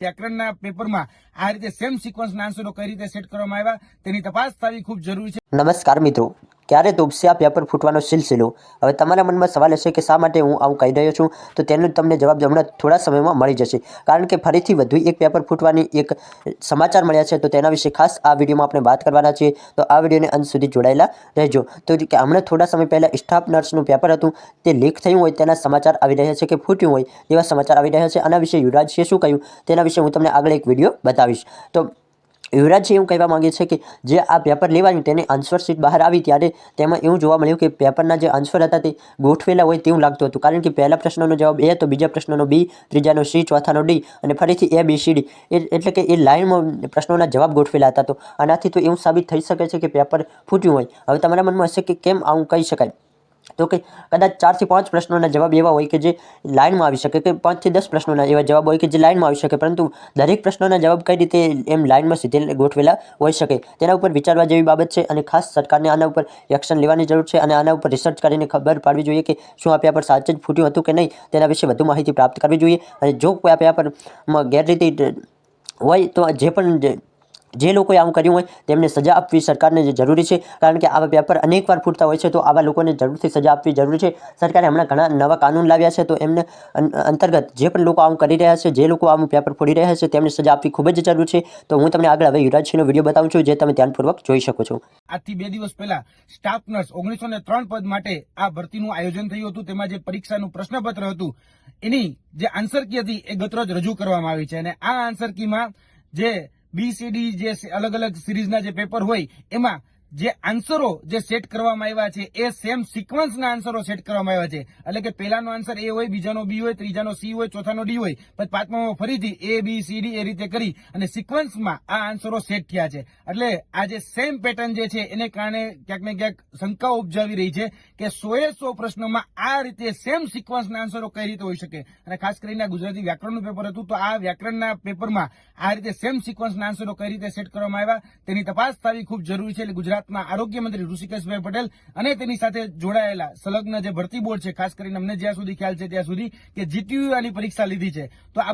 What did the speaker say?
વ્યાકરણના પેપરમાં આ રીતે સેમ સિક્વન્સના આન્સરો કઈ રીતે સેટ કરવામાં આવ્યા તેની તપાસ થવી ખૂબ જરૂરી છે। નમસ્કાર મિત્રો, ક્યારે તૂટશે આ પેપર ફૂટવાનો સિલસિલો? હવે તમારા મનમાં સવાલ હશે કે શા માટે હું આવું કહી રહ્યો છું, તો તેનો તમને જવાબ હમણાં થોડા સમયમાં મળી જશે। કારણ કે ફરીથી વધુ એક પેપર ફૂટવાની એક સમાચાર મળ્યા છે, તો તેના વિશે ખાસ આ વિડીયોમાં આપણે વાત કરવાના છીએ। તો આ વિડીયોને અંત સુધી જોડાયેલા રહેજો। તો કે હમણાં થોડા સમય પહેલાં સ્ટાફ નર્સનું પેપર હતું, તે લીક થયું હોય તેના સમાચાર આવી રહ્યા છે, કે ફૂટ્યું હોય તેવા સમાચાર આવી રહ્યા છે। આના વિશે યુવરાજસિંહે શું કહ્યું તેના વિશે હું તમને આગળ એક વિડીયો બતાવીશ। તો યુવરાજસિંહ એવું કહેવા માંગે છે કે જે આ પેપર લેવાયું તેની આન્સર શીટ બહાર આવી ત્યારે તેમાં એવું જોવા મળ્યું કે પેપરના જે આન્સર હતા તે ગોઠવેલા હોય તેવું લાગતું હતું। કારણ કે પહેલા પ્રશ્નનો જવાબ એ, તો બીજા પ્રશ્નનો બી, ત્રીજાનો સી, ચોથાનો ડી અને ફરીથી એ, બી, સી, ડી, એટલે કે એ લાઇનમાં પ્રશ્નોના જવાબ ગોઠવેલા હતા। તો આનાથી તો એવું સાબિત થઈ શકે છે કે પેપર ફૂટ્યું હોય। હવે તમારા મનમાં હશે કે કેમ આવું કહી શકાય? તો કે કદાચ 4 થી 5 પ્રશ્નોના જવાબ એવા હોય કે જે લાઇનમાં આવી શકે, કે 5 થી 10 પ્રશ્નોના એવા જવાબ હોય કે જે લાઇનમાં આવી શકે, પરંતુ દરેક પ્રશ્નોના જવાબ કઈ રીતે એમ લાઇનમાં સીધે ગોઠવેલા હોઈ શકે તેના ઉપર વિચારવા જેવી બાબત છે। અને ખાસ સરકારને આના ઉપર એક્શન લેવાની જરૂર છે અને આના ઉપર રિસર્ચ કરીને ખબર પાડવી જોઈએ કે શું આ પેપર સાચે જ ફૂટ્યું હતું કે નહીં, તેના વિશે વધુ માહિતી પ્રાપ્ત કરવી જોઈએ। અને જો કોઈ આ પેપરમાં ગેરરીતિ હોય તો જે લોકોએ આવું કર્યું હોય તેમને સજા આપવી સરકારને જરૂરી છે। કારણ કે આવા પેપર અનેકવાર ફૂટતા હોય છે, તો આવા લોકોને જરૂરથી સજા આપવી જરૂરી છે। સરકારે હમણાં ઘણા નવા કાનૂન લાવ્યા છે, તો એમને અંતર્ગત જે પણ લોકો આવું કરી રહ્યા છે, જે લોકો આવું પેપર ફોડી રહ્યા છે, તેમને સજા આપવી ખૂબ જ જરૂર છે। તો હું તમને આગળ હવે યુવરાજસિંહનો વિડીયો બતાવું છું, જે તમે ધ્યાનપૂર્વક જોઈ શકો છો। આજથી 2 દિવસ પહેલા સ્ટાફ નર્સ 1903 પદ માટે આ ભરતીનું આયોજન થયું હતું। તેમાં જે પરીક્ષાનું પ્રશ્નપત્ર હતું એની જે આન્સર કી હતી એ ગતરોજ રજૂ કરવામાં આવી છે। અને આ આન્સર કીમાં જે BCD જે અલગ અલગ સિરીઝના જે પેપર હોય એમાં જે આન્સરો જે સેટ કરવામાં આવ્યા છે એ સેમ સિક્વન્સના આન્સરો સેટ કરવામાં આવ્યા છે। એટલે કે પહેલાનો આન્સર એ હોય, બીજાનો બી હોય, ત્રીજાનો સી હોય, ચોથાનો ડી હોય, પછી પાંચમામાં ફરીથી એ, બી, સી, ડી એ રીતે કરી અને સિક્વન્સમાં આ આન્સરો સેટ થયા છે। એટલે આ જે સેમ પેટર્ન જે છે એને કારણે ક્યાંક ને ક્યાંક શંકાઓ ઉપજાવી રહી છે કે 100 પ્રશ્નોમાં આ રીતે સેમ સિક્વન્સના આન્સરો કઈ રીતે હોઈ શકે। અને ખાસ કરીને ગુજરાતી વ્યાકરણનું પેપર હતું, તો આ વ્યાકરણના પેપરમાં આ રીતે સેમ સિક્વન્સના આન્સરો કઈ રીતે સેટ કરવામાં આવ્યા તેની તપાસ થવી ખૂબ જરૂરી છે। એટલે ગુજરાતના આરોગ્ય મંત્રી ઋષિકેશભાઈ પટેલ અને તેની સાથે જોડાયેલા સંલગ્ન જે ભરતી બોર્ડ છે, ખાસ કરીને અમને જ્યાં સુધી ખ્યાલ છે ત્યાં સુધી કે GTU આની પરીક્ષા લીધી છે, તો આ